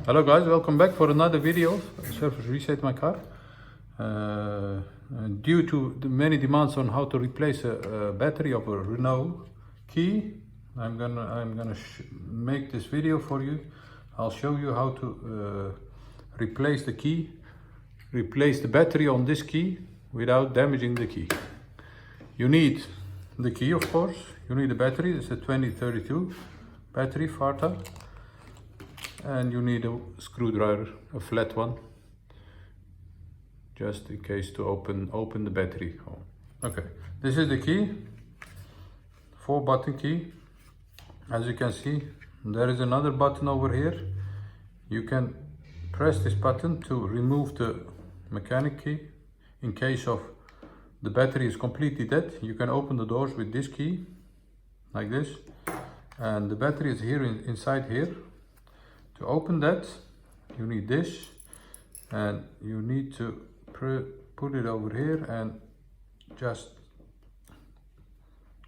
Hello guys, welcome back for another video. Service reset my car. Due to the many demands on how to replace a battery of a Renault key, I'm gonna make this video for you. I'll show you how to replace the key, replace the battery on this key without damaging the key. You need the key, of course. You need a battery. It's a 2032 battery Farta. And you need a screwdriver, a flat one, just in case to open the battery. Okay, this is the key, 4-button key. As you can see, there is another button over here. You can press this button to remove the mechanic key. In case of the battery is completely dead, you can open the doors with this key, like this. And the battery is here inside here. To open that, you need this, and you need to put it over here and just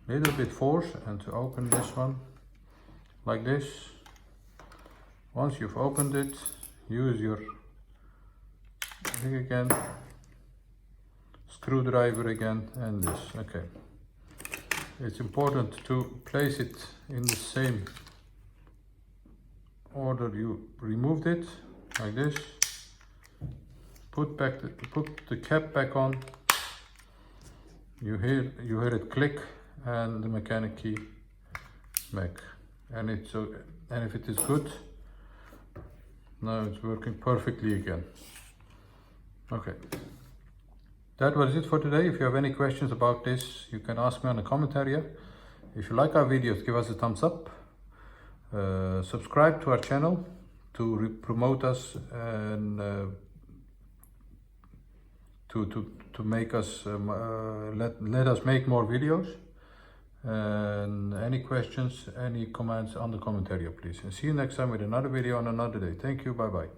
little bit force, and to open this one like this. Once you've opened it, use your thing again, screwdriver again, and this. Okay, it's important to place it in the same order you removed it, like this. Put the cap back on. You hear it click, and the mechanic key back. And if it is good, now it's working perfectly again. Okay, that was it for today. If you have any questions about this, you can ask me on the comment area. If you like our videos, give us a thumbs up. Subscribe to our channel to promote us and to make us let us make more videos. And any questions, any comments on the comment area, please. And see you next time with another video on another day. Thank you. Bye bye.